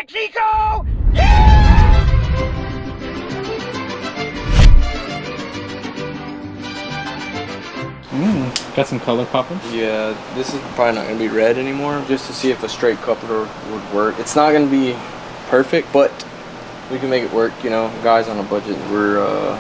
Mexico! Got some color popping. Yeah, this is probably not gonna be red anymore, just to see if a straight coupler would work. It's not gonna be perfect, but we can make it work, you know. Guys on a budget, we're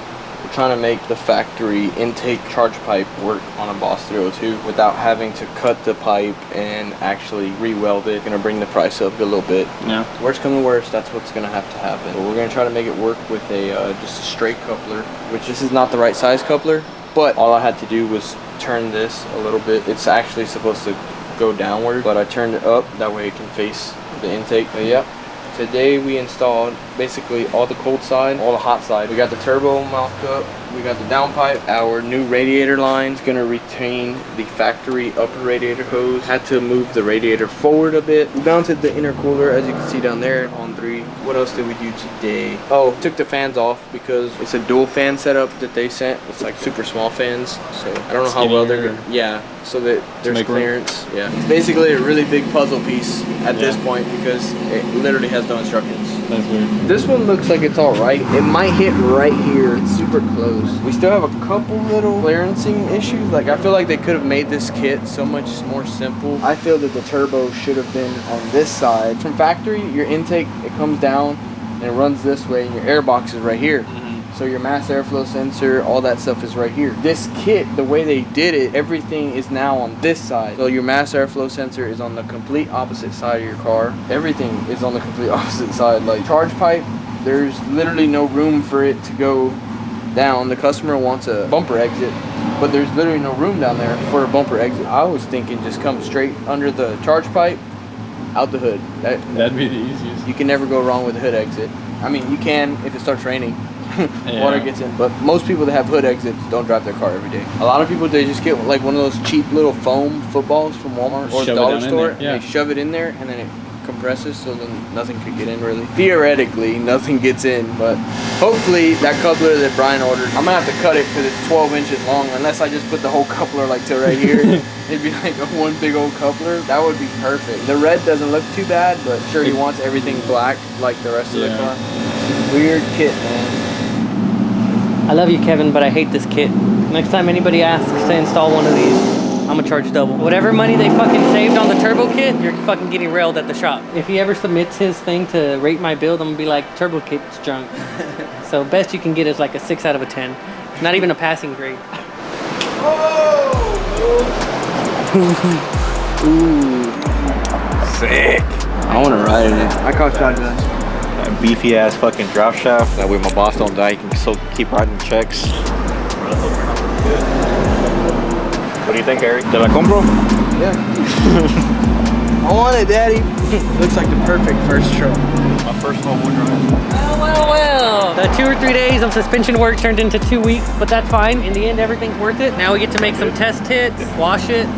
trying to make the factory intake charge pipe work on a Boss 302 without having to cut the pipe and actually re-weld it. Gonna bring the price up a little bit. Yeah. Worst come to worst, that's what's gonna have to happen. But we're gonna try to make it work with a just a straight coupler, which this is not the right size coupler, but all I had to do was turn this a little bit. It's actually supposed to go downward, but I turned it up, that way it can face the intake. But yeah, today we installed basically all the cold side, all the hot side. We got the turbo mouth cup, we got the downpipe. Our new radiator line is gonna retain the factory upper radiator hose. Had to move the radiator forward a bit. We mounted the intercooler, as you can see down there on 3. What else did we do today? Oh, took the fans off because it's a dual fan setup that they sent. It's like super small fans, so I don't know how well they're gonna, yeah, so that there's clearance. Yeah, it's basically a really big puzzle piece at this point because it literally has no instructions. That's weird. This one looks like it's all right. It might hit right here. It's super close. We still have a couple little clearancing issues. Like, I feel like they could have made this kit so much more simple. I feel that the turbo should have been on this side. From factory, your intake, it comes down and it runs this way, and your air box is right here. So your mass airflow sensor, all that stuff is right here. This kit, the way they did it, everything is now on this side. So your mass airflow sensor is on the complete opposite side of your car. Everything is on the complete opposite side. Like charge pipe, there's literally no room for it to go down. The customer wants a bumper exit, but there's literally no room down there for a bumper exit. I was thinking just come straight under the charge pipe, out the hood. That'd be the easiest. You can never go wrong with the hood exit. I mean, you can if it starts raining. Water gets in, but most people that have hood exits don't drive their car every day. A lot of people, they just get like one of those cheap little foam footballs from Walmart or the dollar store, and they shove it in there, and then it compresses, so then nothing could get in really. Theoretically, nothing gets in, but hopefully that coupler that Brian ordered, I'm gonna have to cut it because it's 12 inches long, unless I just put the whole coupler like to right here. It'd be like one big old coupler. That would be perfect. The red doesn't look too bad, but sure, he wants everything black like the rest of the car. Weird kit, man. I love you, Kevin, but I hate this kit. Next time anybody asks to install one of these, I'm gonna charge double. Whatever money they fucking saved on the turbo kit, you're fucking getting railed at the shop. If he ever submits his thing to rate my build, I'm gonna be like, turbo kit's junk. So best you can get is like a 6 out of a 10. Not even a passing grade. Ooh. Sick. I wanna ride it. I caught shotgun. That beefy ass fucking drop shaft. That way my boss don't die. He can still keep writing checks. What do you think, Eric? Te la compro? Yeah. I want it, Daddy. Looks like the perfect first truck. My first all-wheel drive. Well. The 2 or 3 days of suspension work turned into 2 weeks, but that's fine. In the end, everything's worth it. Now we get to make some test hits, wash it.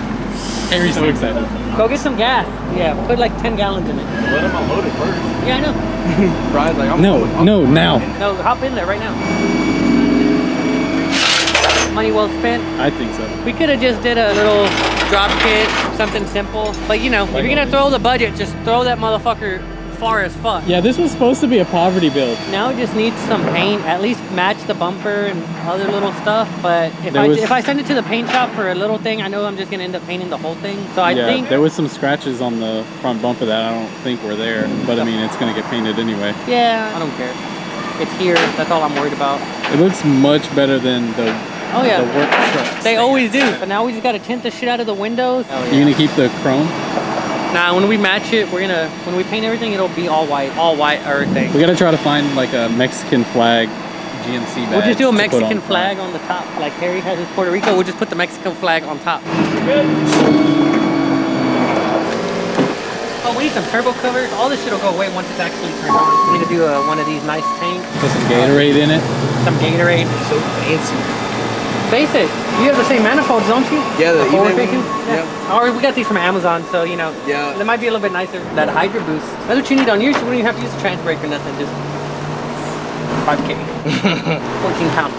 Henry's so excited. Go get some gas. Yeah, put like 10 gallons in it. Let him unload it first. Yeah, I know. Brian's like, No, now. No, hop in there right now. Money well spent. I think so. We could have just did a little drop kit, something simple. But you know, if you're gonna throw the budget, just throw that motherfucker far as fuck. Yeah, this was supposed to be a poverty build. Now it just needs some paint, at least match the bumper and other little stuff. But if I send it to the paint shop for a little thing, I know I'm just gonna end up painting the whole thing. So I think there was some scratches on the front bumper that I don't think were there. But I mean, it's gonna get painted anyway. Yeah, I don't care. It's here. That's all I'm worried about. It looks much better than the the work trucks. They always do. But now we just gotta tint the shit out of the windows. You're gonna keep the chrome? Nah, when we match it, when we paint everything, it'll be all white everything. We gotta try to find like a Mexican flag GMC badge. We'll just do a Mexican flag on the top. Like Harry has his Puerto Rico, we'll just put the Mexican flag on top. Good. Oh, we need some turbo covers. All this shit will go away once it's actually turned on. We need to do one of these nice tanks. Put some Gatorade in it. Some Gatorade. so fancy. Basic. You have the same manifolds, don't you? Yeah, the forward eBay facing. one. Yeah. Or we got these from Amazon, so you know. Yeah. They might be a little bit nicer. That Hydra boost. That's what you need on yours. You wouldn't even have to use a trans brake or nothing. Just 5K. 14 pounds.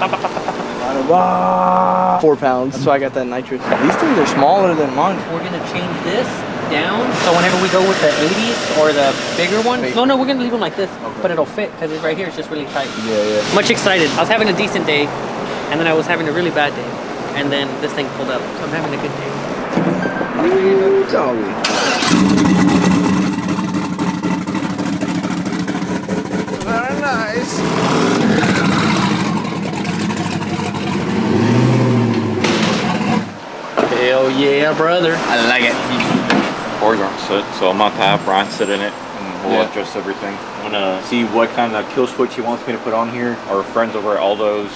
4 pounds. That's why I got that nitrous. These things are smaller than mine. We're gonna change this down. So whenever we go with the 80s or the bigger one, no, we're gonna leave them like this, but it'll fit because it's right here. It's just really tight. Yeah. Much excited. I was having a decent day, and then I was having a really bad day, and then this thing pulled up. So I'm having a good day. Very nice. Hell yeah, brother. I like it. Cars aren't sit, so I'm about to have Brian sit in it and we'll adjust everything. I'm gonna see what kind of kill switch he wants me to put on here. Our friends over at Aldo's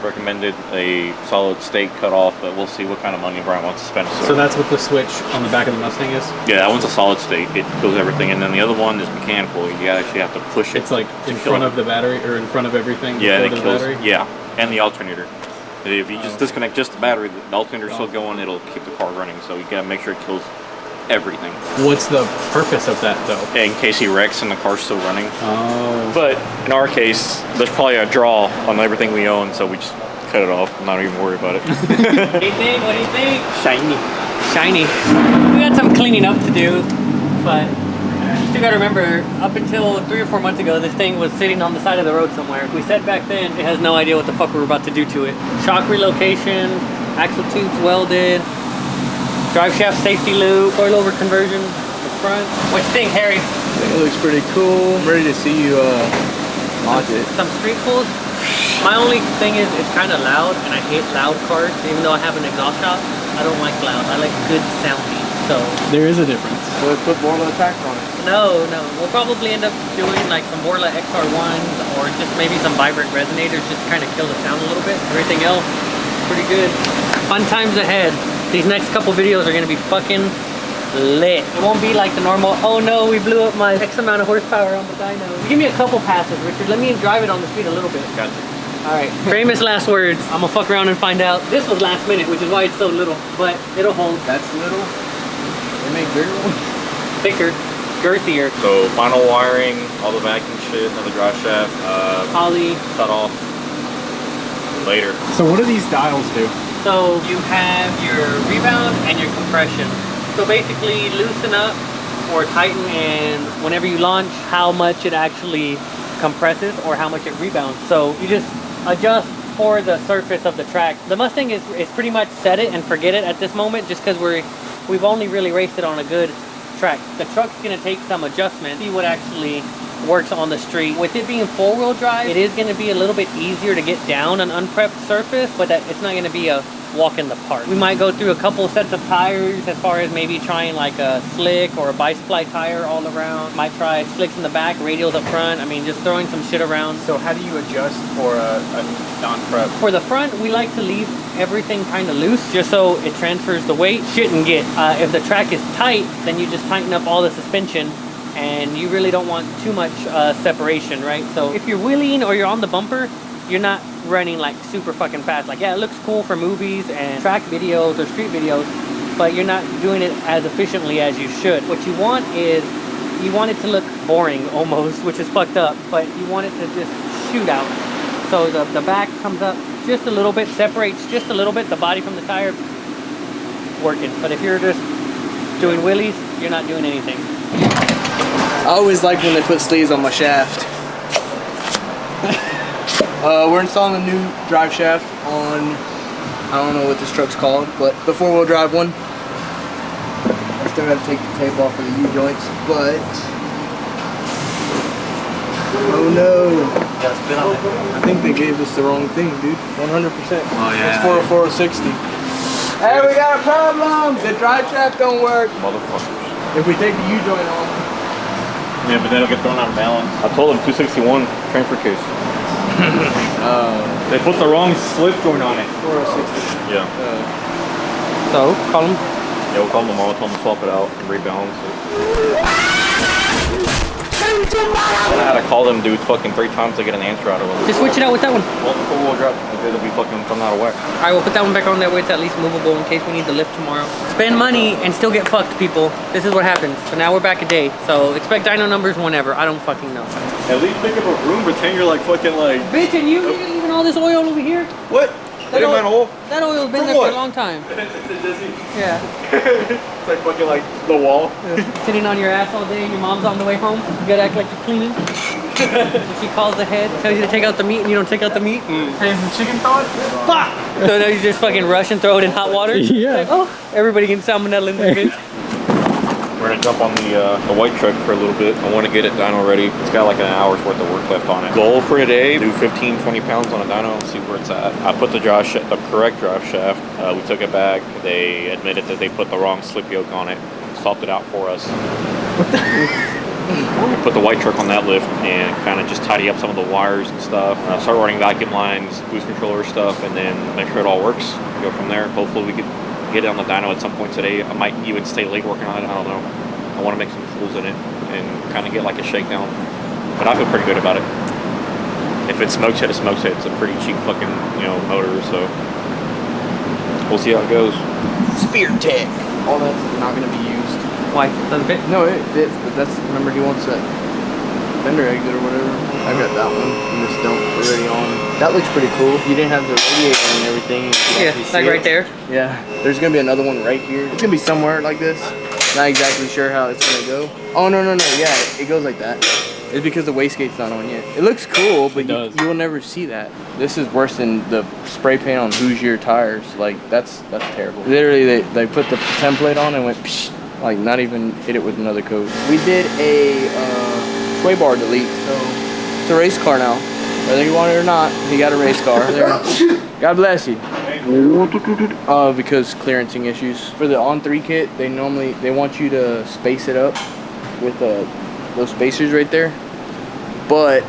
recommended a solid state cutoff, but we'll see what kind of money Brian wants to spend. So that's what the switch on the back of the Mustang is? Yeah, that one's a solid state. It kills everything, and then the other one is mechanical. You actually have to push it. It's like in front of the battery, or in front of everything? Yeah, and it the kills. battery? Yeah, and the alternator. If you just disconnect just the battery, the alternator's still going, it'll keep the car running. So you gotta make sure it kills everything. What's the purpose of that though? In case he wrecks and the car's still running. Oh. But in our case, there's probably a draw on everything we own, so we just cut it off. I'm not even worried about it. What do you think? What do you think? Shiny. Shiny. We got some cleaning up to do, but you still gotta remember, up until 3 or 4 months ago, this thing was sitting on the side of the road somewhere. We said back then, it has no idea what the fuck we were about to do to it. Shock relocation, axle tubes welded, drive shaft safety loop, coilover conversion, the front. What you think, Harry? I think it looks pretty cool. I'm ready to see you launch it. Some street pulls. My only thing is it's kind of loud, and I hate loud cars. Even though I have an exhaust shop, I don't like loud. I like good sounding. So There is a difference. So let's put Borla attacks on it. no, we'll probably end up doing like some Borla XR1s or just maybe some vibrant resonators, just kind of kill the sound a little bit. Everything else, pretty good. Fun times ahead. These next couple videos are gonna be fucking lit. It won't be like the normal, oh no, we blew up my X amount of horsepower on the dyno. Give me a couple passes, Richard. Let me drive it on the street a little bit. Gotcha. All right, famous last words. I'm gonna fuck around and find out. This was last minute, which is why it's so little, but it'll hold. That's little. They make bigger ones. Thicker, girthier. So final wiring, all the vacuum shit, another drive shaft, Poly. cut off later. So what do these dials do? So you have your rebound and your compression. So basically loosen up or tighten, and whenever you launch, how much it actually compresses or how much it rebounds. So you just adjust for the surface of the track. The Mustang is pretty much set it and forget it at this moment, just because we've only really raced it on a good track. The truck's gonna take some adjustment, see what actually works on the street. With it being 4-wheel drive, it is gonna be a little bit easier to get down an unprepped surface, but it's not gonna be a walk in the park. We might go through a couple sets of tires, as far as maybe trying like a slick or a bi-split tire all around. Might try slicks in the back, radials up front. I mean, just throwing some shit around. So how do you adjust for a non-prep? For the front, we like to leave everything kind of loose, just so it transfers the weight. Shouldn't get. If the track is tight, then you just tighten up all the suspension, and you really don't want too much separation, right? So if you're wheeling or you're on the bumper, you're not running like super fucking fast. Like, yeah, it looks cool for movies and track videos or street videos, but you're not doing it as efficiently as you should. What you want is, you want it to look boring almost, which is fucked up, but you want it to just shoot out. So the back comes up just a little bit, separates just a little bit, the body from the tire, working. But if you're just doing wheelies, you're not doing anything. I always like when they put sleeves on my shaft. We're installing a new drive shaft on, I don't know what this truck's called, but the 4-wheel drive one. I still gotta take the tape off of the U-joints, but oh no. Yeah, spin on it. I think they gave us the wrong thing, dude. 100%. Oh yeah. It's for a 460. Hey, we got a problem! The drive shaft don't work. Motherfuckers. If we take the U-joint off. Yeah, but then it'll get thrown out of balance. I told them 261 transfer case. They put the wrong slip joint on it. 460. Yeah. So, call them. Yeah, we'll call them tomorrow, tell them to swap it out and rebalance it. I had to call them dudes fucking 3 times to get an answer out of them. Just switch it out with that one. Well, the 4-wheel drive, it'll be fucking coming out of whack. All right, we'll put that one back on that way. It's at least movable in case we need the lift tomorrow. Spend money and still get fucked, people. This is what happens. So now we're back a day. So expect dyno numbers whenever. I don't fucking know. At least pick up a room, pretend you're like fucking like... Bitch, and you leaving all this oil over here? What? Hit him in a hole. That oil's been For there what? for a long time. Yeah. It's like fucking like the wall. Sitting on your ass all day and your mom's on the way home. You gotta act like you're cleaning. She calls ahead, tells you to take out the meat and you don't take out the meat. Hey, is the chicken thawed? Fuck! So now you just fucking rush and throw it in hot water? Yeah. Like, oh, everybody can salmonella in this bitch. We're gonna jump on the white truck for a little bit. I want to get it dyno ready. It's got like an hour's worth of work left on it. Goal for today: do 15, 20 pounds on a dyno and see where it's at. I put the correct drive shaft. We took it back. They admitted that they put the wrong slip yoke on it. Swapped it out for us. Put the white truck on that lift and kind of just tidy up some of the wires and stuff. Start running vacuum lines, boost controller stuff, and then make sure it all works. Go from there. Hopefully we could get it on the dyno at some point today. I might even stay late working on it. I don't know. I want to make some pulls in it and kind of get like a shakedown. But I feel pretty good about it. If it smokes it, it smokes it. It's a pretty cheap fucking, motor, so we'll see how it goes. Spear tech. All that's not gonna be used. Why? Doesn't fit? No, it fits, but that's, remember he wants that fender exit or whatever. I got that one and this dump already on. That looks pretty cool. You didn't have the radiator and everything. Yeah, like right there. Yeah, there's gonna be another one right here. It's gonna be somewhere like this. Not exactly sure how it's gonna go. Oh, no, yeah, it goes like that. It's because the wastegate's not on yet. It looks cool, but you will never see that. This is worse than the spray paint on Hoosier tires. Like, that's terrible. Literally, they put the template on and went, psh, like, not even hit it with another coat. We did a sway bar delete, so it's a race car now. Whether you want it or not, you got a race car. There. God bless you. Because clearancing issues. For the on-3 kit, they want you to space it up with those spacers right there. But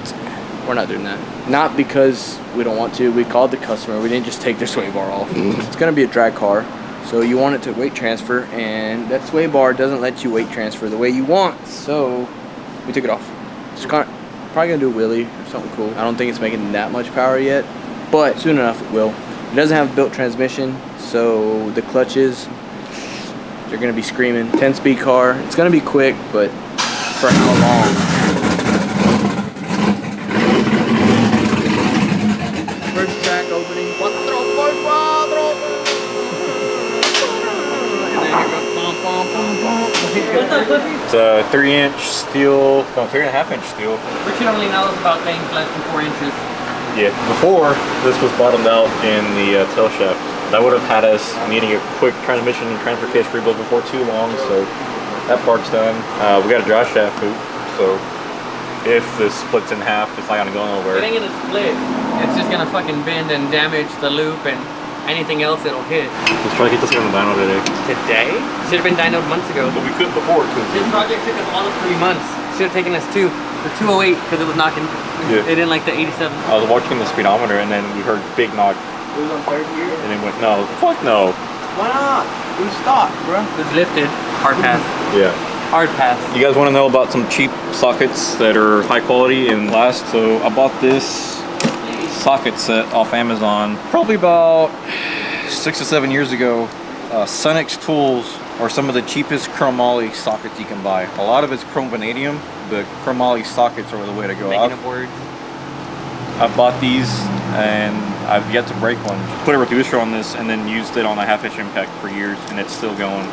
we're not doing that. Not because we don't want to. We called the customer. We didn't just take their sway bar off. It's gonna be a drag car, so you want it to weight transfer, and that sway bar doesn't let you weight transfer the way you want. So we took it off. It's probably gonna do a wheelie or something cool. I don't think it's making that much power yet, but soon enough it will. It doesn't have a built transmission, so the clutches, they're gonna be screaming. 10-speed car. It's gonna be quick, but for how long? First track opening. It's a 3-inch steel, no, 3.5-inch steel. Richard only knows about things less than 4 inches. Yeah, before this was bottomed out in the tail shaft. That would have had us needing a quick transmission and transfer case rebuild before too long, so that part's done. We got a drive shaft hoop, so if this splits in half, it's not gonna go nowhere. It ain't gonna split. It's just gonna fucking bend and damage the loop and anything else it'll hit. Let's try to get this on the dyno today. Today? Should have been dynoed months ago. But we couldn't before, This project took us almost 3 months. Should have taken us 2. The 208 because it was knocking. Yeah. It didn't like the 87. I was watching the speedometer and then we heard big knock. It was on third gear? And it went, no, fuck no. Why not? It was stock, bro. It was lifted. Hard pass. Yeah. Hard pass. You guys want to know about some cheap sockets that are high quality and last? So I bought this socket set off Amazon probably about 6 to 7 years ago. Sunix tools are some of the cheapest chromoly sockets you can buy. A lot of it's chrome vanadium, but chromoly sockets are the way to go. Making up words. I bought these and I've yet to break one. Put a reducer on this and then used it on a 1/2-inch impact for years and it's still going.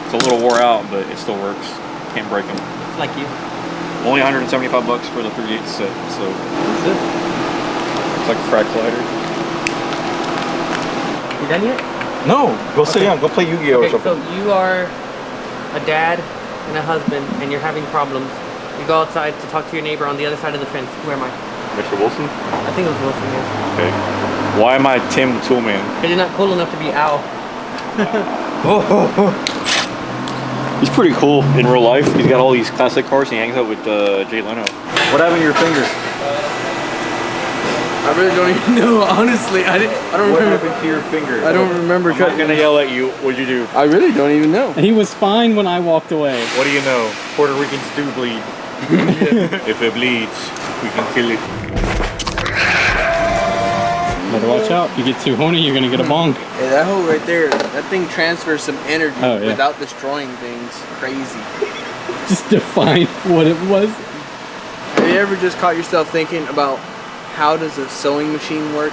It's a little wore out, but it still works. Can't break them. It's like you. Only 175 bucks for the 3/8 set, so. What's this? It's like a crack collider. You done yet? No, go sit down, go play Yu-Gi-Oh! Okay, or something. so you are a dad and a husband and you're having problems. You go outside to talk to your neighbor on the other side of the fence. Where am I? Mr. Wilson? I think it was Wilson, yeah. Okay. Why am I Tim the Toolman? Because you're not cool enough to be Al. He's pretty cool in real life. He's got all these classic cars and he hangs out with Jay Leno. What happened to your finger? I really don't even know, honestly. I don't What remember. happened to your finger? I don't remember. I'm not gonna yell at you. What'd you do? I really don't even know. He was fine when I walked away. What do you know? Puerto Ricans do bleed. If it bleeds, we can kill it. Better watch out. If you get too horny, you're gonna get a bonk. Hey, that hole right there, that thing transfers some energy Oh, yeah. without destroying things. Crazy. Just define what it was. Have you ever just caught yourself thinking about how does a sewing machine work?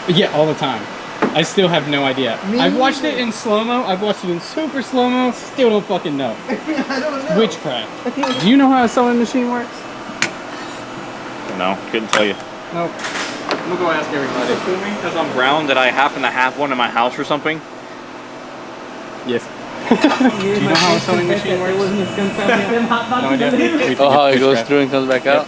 Yeah, all the time. I still have no idea. I've watched it in slow-mo. I've watched it in super slow-mo. Still don't fucking know. I don't know. Witchcraft. Do you know how a sewing machine works? No, couldn't tell you. Nope. We'll go ask everybody. Because I'm brown, that I happen to have one in my house or something. Yes. Do you know how a sewing machine works? No idea. Oh, how it goes through and comes back out?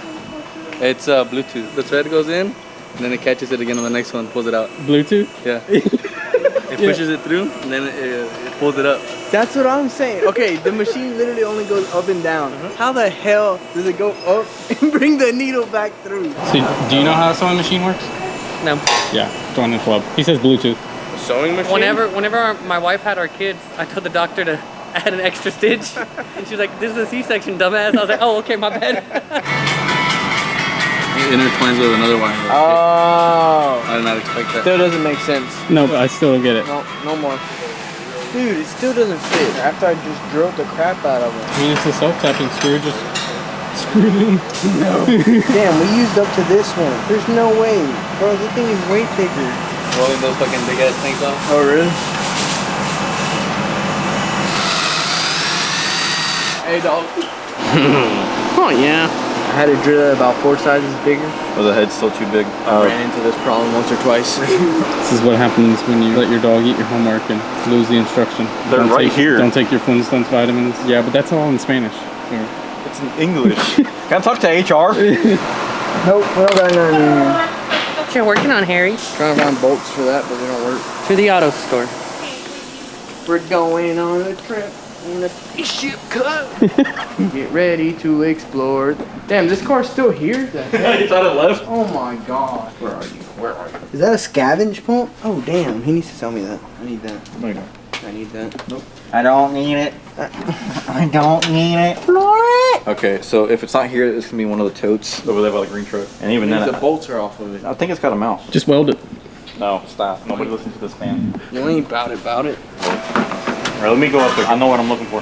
It's Bluetooth. The thread goes in, and then it catches it again on the next one, pulls it out. Bluetooth? Yeah. It pushes it through, and then it pulls it up. That's what I'm saying. Okay, the machine literally only goes up and down. How the hell does it go up and bring the needle back through? So, do you know how a sewing machine works? No. Yeah, join the club. He says Bluetooth. Sewing machine? Whenever my wife had our kids, I told the doctor to add an extra stitch. And she was like, this is a C-section, dumbass. I was like, oh, okay, my bad. It intertwines with another wire. Oh. I did not expect that. Still doesn't make sense. No, I still don't get it. No, no more. Dude, it still doesn't fit. After I just drilled the crap out of it. I mean, it's a self-tapping screw. Just screw it in. No. Damn, we used up to this one. There's no way. Bro, this thing is way thicker. Rolling those fucking big ass things off. Oh, really? Hey, dog. Oh, yeah. I had to drill it about 4 sizes bigger. Oh, the head's still too big. I ran into this problem once or twice. This is what happens when you let your dog eat your homework and lose the instruction. They're Don't right take- here. Don't take your Flintstones vitamins. Yeah, but that's all in Spanish. Here. It's in English. Can I talk to HR? Nope, we don't got none in here. What you working on, Harry? Trying to find bolts for that, but they don't work. To the auto store. We're going on a trip in a spaceship cup. Get ready to explore. Damn, this car's still here? The heck? You thought it left? Oh my god. Where are you? Where are you? Is that a scavenge pump? Oh damn, he needs to tell me that. I need that. No, you don't. I need that. Nope. I don't need it. I don't need it. Okay, so if it's not here, it's gonna be one of the totes over there by the green truck. And even then, The bolts are off of it. I think it's got a mount. Just weld it. No, stop. Nobody listens to this man. You ain't about it, about it. Alright, let me go up there. I know what I'm looking for.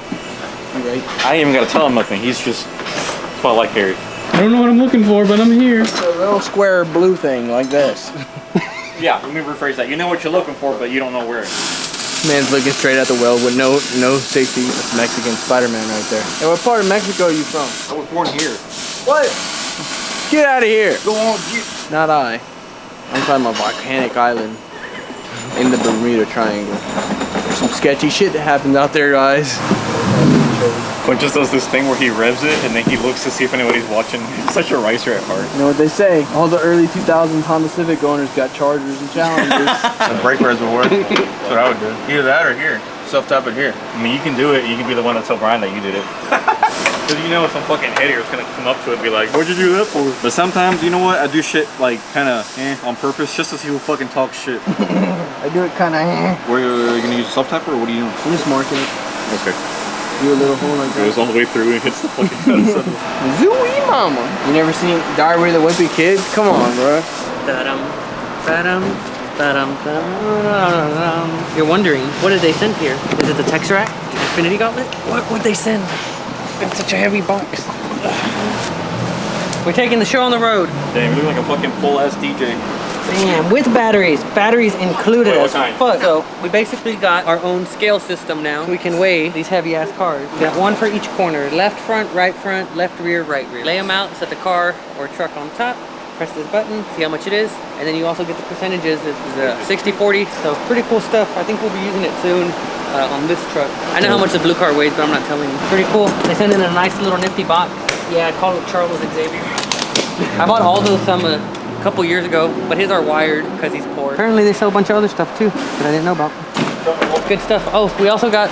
You right? I ain't even gotta tell him nothing. He's just. That's why I like Harry. I don't know what I'm looking for, but I'm here. A little square blue thing like this. Yeah, let me rephrase that. You know what you're looking for, but you don't know where. Man's looking straight at the weld with no safety. That's Mexican Spider-Man right there. Hey, what part of Mexico are you from? I was born here. What? Get out of here. Go on, get. Not I. I'm talking about volcanic island in the Bermuda Triangle. There's some sketchy shit that happens out there, guys. Quinn just does this thing where he revs it and then he looks to see if anybody's watching. He's such a racer at heart. You know what they say? All the early 2000s Honda Civic owners got Chargers and Challengers. The brake pads will work. That's what I would do. Either that or here. Self-tap it here. I mean, you can do it. You can be the one to tell Brian that you did it. Because you know some fucking idiot is going to come up to it and be like, what'd you do that for? But sometimes, you know what? I do shit like kind of on purpose just to see who fucking talks shit. I do it kind of Were you going to use a self-tapper or what are you doing? I'm just marking it. Okay. Do a little hole like It that. goes all the way through and hits the fucking Zooey mama. You never seen Diary of the Wimpy Kid? Come on, bro. Da-dum, da-dum, da-dum, da-dum. You're wondering, what did they send here? Is it the Texract? Infinity Gauntlet? What would they send? It's such a heavy box. We're taking the show on the road. Damn, you look like a fucking full-ass DJ. Damn, with batteries. Batteries included Wait, what as kind? fuck. So we basically got our own scale system now. We can weigh these heavy ass cars. We got one for each corner. Left front, left rear, right rear. Lay them out, set the car or truck on top. Press this button, see how much it is. And then you also get the percentages. This is a 60-40, so pretty cool stuff. I think we'll be using it soon on this truck. I know how much the blue car weighs, but I'm not telling you. Pretty cool. They send in a nice little nifty box. Yeah, I call it Charles Xavier. I bought all those a couple years ago, but his are wired because he's poor. Apparently they sell a bunch of other stuff too that I didn't know about. Good stuff. Oh, we also got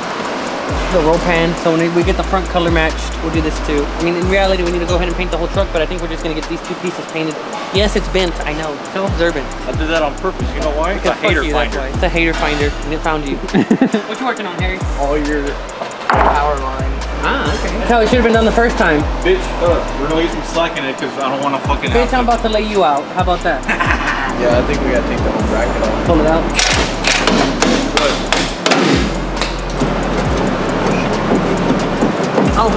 the roll pan, so when we get the front color matched, we'll do this too. I mean, in reality, we need to go ahead and paint the whole truck, but I think we're just gonna get these two pieces painted. Yes, it's bent, I know. So observant. I did that on purpose. You know why? It's a Fuck hater you, that's finder. why. It's a hater finder, and it found you. What you working on, Harry? All your power lines. Ah, okay. That's how it should have been done the first time. Bitch, we're gonna leave some slack in it because I don't want to fucking Bitch, have I'm about to lay you out. How about that? Yeah, I think we gotta take the whole bracket off. Pull it out. Oh,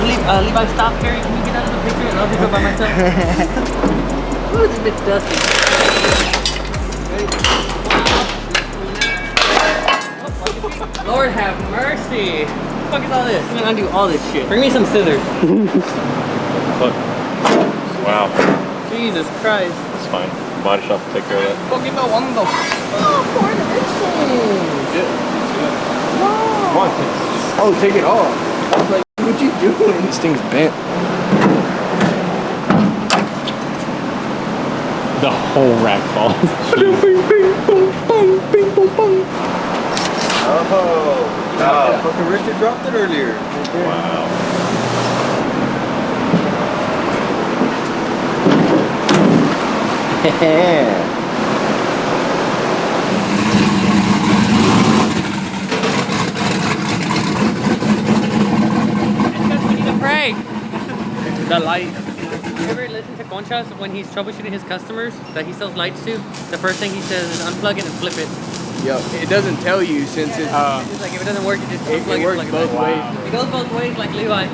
Levi, stop, Harry. Can you get out of the picture? I'll just go by myself. Ooh, this bitch dusty. Ready? Lord have mercy. What the fuck is all this? I'm gonna undo all this shit. Bring me some scissors. Fuck. Wow. Jesus Christ. It's fine. Body shop will take care of that. Poquito hondo. Come on, Oh, take it off. I was like, what you doing? This thing's bent. The whole rack falls. Oh, fucking Richard dropped it earlier. Wow. Because we need to pray. The light. You ever listen to Conchas when he's troubleshooting his customers that he sells lights to? The first thing he says is unplug it and flip it. Yep, it doesn't tell you since it's... It's like if it doesn't work, you just unplug it it. works both ways. It goes both ways like Levi.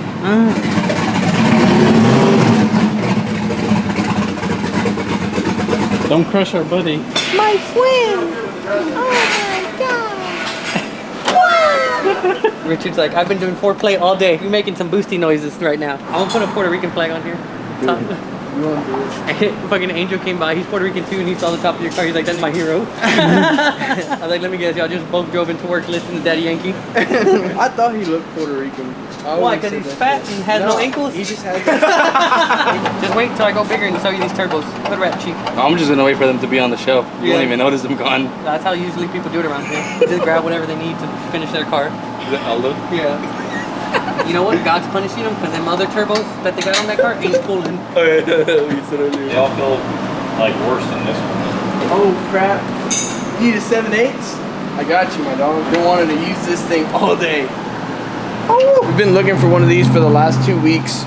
Don't crush our buddy. My friend! Oh my god! Richard's like, I've been doing foreplay all day. You're making some boosty noises right now. I'm gonna put a Puerto Rican flag on here. Fucking Angel came by. He's Puerto Rican too, and he saw the top of your car. He's like, "That's my hero." I was like, "Let me guess, y'all just both drove into work listening to Daddy Yankee." I thought he looked Puerto Rican. Why? Because he's fat and has no ankles. He just has... Just wait till I go bigger and sell you these turbos. Put rat cheap. I'm just gonna wait for them to be on the shelf. You won't even notice them gone. That's how usually people do it around here. Just grab whatever they need to finish their car. Is it Aldo? Yeah. You know what? God's punishing them because them other turbos that they got on that car ain't pulling. Oh yeah, you said earlier. They all feel like worse than this one. Oh crap. You need a 7/8? I got you, my dog. Been wanting to use this thing all day. Oh. We've been looking for one of these for the last 2 weeks.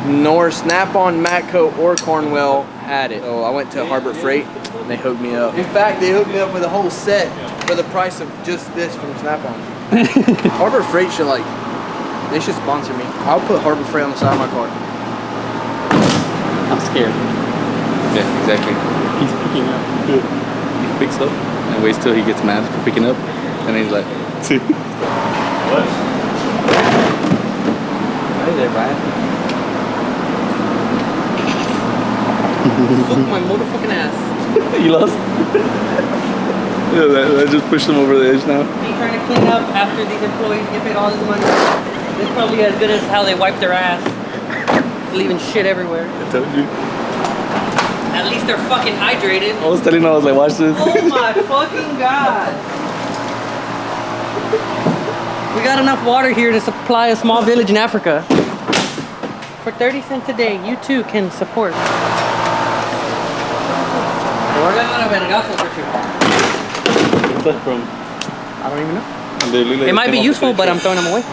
Nor Snap-on, Matco, or Cornwell had it. So I went to Harbor Freight and they hooked me up. In fact, they hooked me up with a whole set for the price of just this from Snap-on. Harbor Freight should they should sponsor me. I'll put Harbor Freight on the side of my car. I'm scared. Yeah, exactly. He's picking up. Good. He picks up and waits till he gets mad for picking up, and he's like, "See." What? Hey there, Brian. Fuck my motherfucking ass. You lost? Yeah, that just pushed him over the edge now. Me trying to clean up after these employees get paid all this money. This is probably as good as how they wipe their ass. Leaving shit everywhere. I told you. At least they're fucking hydrated. I was telling him, I was like, watch this. Oh my fucking god. We got enough water here to supply a small village in Africa. For 30 cents a day, you too can support. What's that from? I don't even know. They look like It might be came off the useful, same but I'm truck. throwing them away.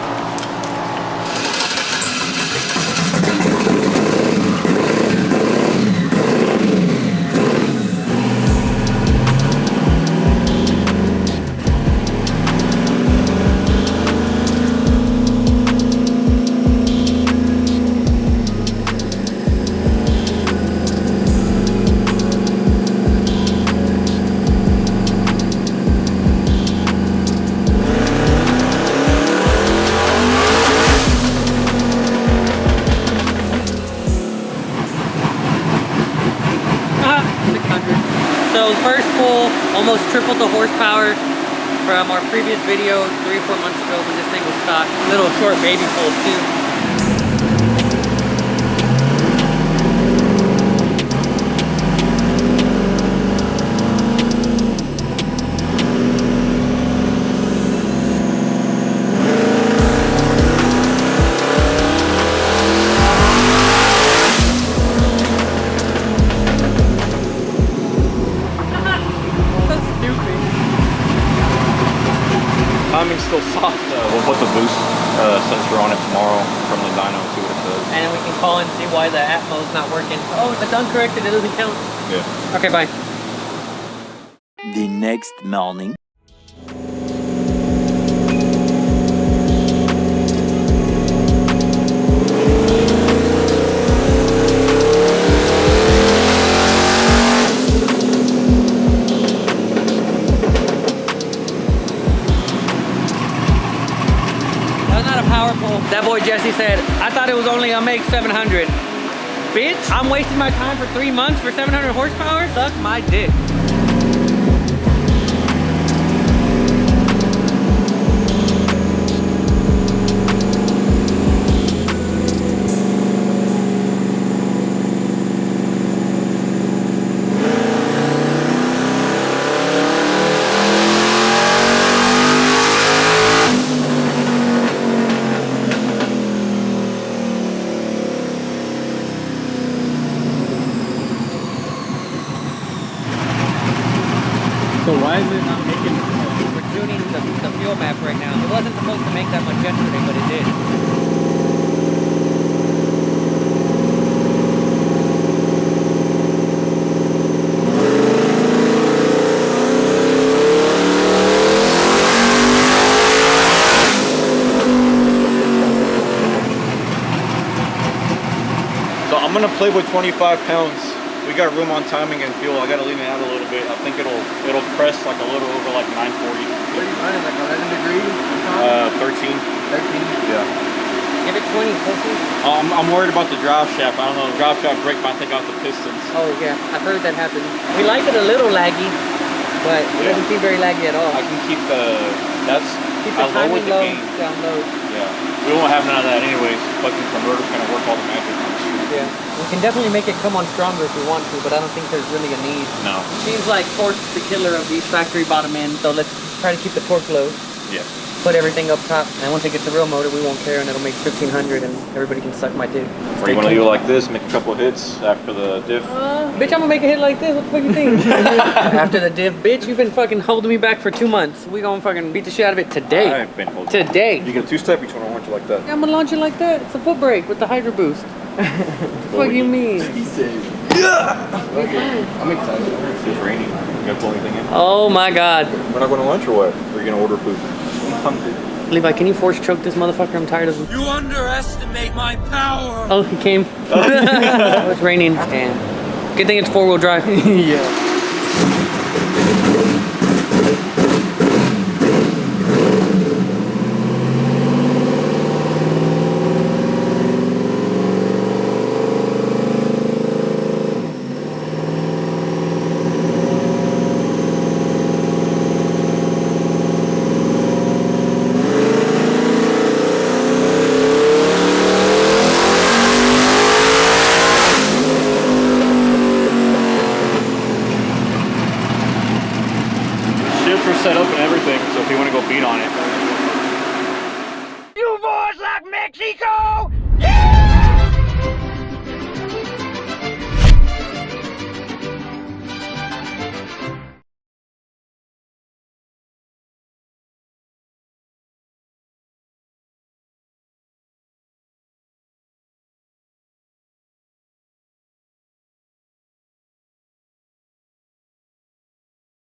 Almost tripled the horsepower from our previous video 3 or 4 months ago when this thing was stock. Little short baby pulls too. Timing's still soft. We'll put the boost sensor on it tomorrow from the dyno and see what it says. And then we can call and see why the Atmo's not working. Oh, it's uncorrected, it doesn't count. Yeah. Okay, bye. The next morning. That boy Jesse said, I thought it was only gonna make 700. Bitch, I'm wasting my time for 3 months for 700 horsepower? Suck my dick. So why is it not making? We're tuning the fuel map right now. It wasn't supposed to make that much yesterday, but it did. So I'm gonna play with 25 pounds. We got room on timing and fuel. I gotta lean it out a little bit. I think it'll press like a little over like 940. What are you running, like 11 degrees? 13. 13? Yeah. Give it 20, pussy. I'm worried about the drive shaft. I don't know, the drive shaft break might take out the pistons. Oh yeah, I've heard that happen. We like it a little laggy, but it doesn't seem very laggy at all. I can keep Keep the I lowered timing the low, gain. down low. Yeah. We won't have none of that anyways. Fucking converter's gonna work all the magic on this. Yeah. We can definitely make it come on stronger if we want to, but I don't think there's really a need. No. Seems like torque's the killer of these factory bottom ends, so let's try to keep the torque low. Yeah. Put everything up top, and once it gets a real motor, we won't care, and it'll make 1500, and everybody can suck my dick. Or you wanna do it like this, make a couple of hits after the diff. Bitch, I'm gonna make a hit like this. What the fuck you think? After the diff, bitch, you've been fucking holding me back for 2 months. We gonna fucking beat the shit out of it today. I've been holding. Today. You get a two-step, each one I want you like that. I'm gonna launch it like that. It's a foot brake with the Hydro Boost. What do you mean? He said, okay, I'm excited. It's raining. You gotta pull anything in? Oh my god. We're not going to lunch or what? Or are you gonna order food? I'm hungry. Levi, can you force choke this motherfucker? I'm tired of him. You underestimate my power. Oh, he came. Oh, it's raining. Damn. Good thing it's 4-wheel drive. Yeah.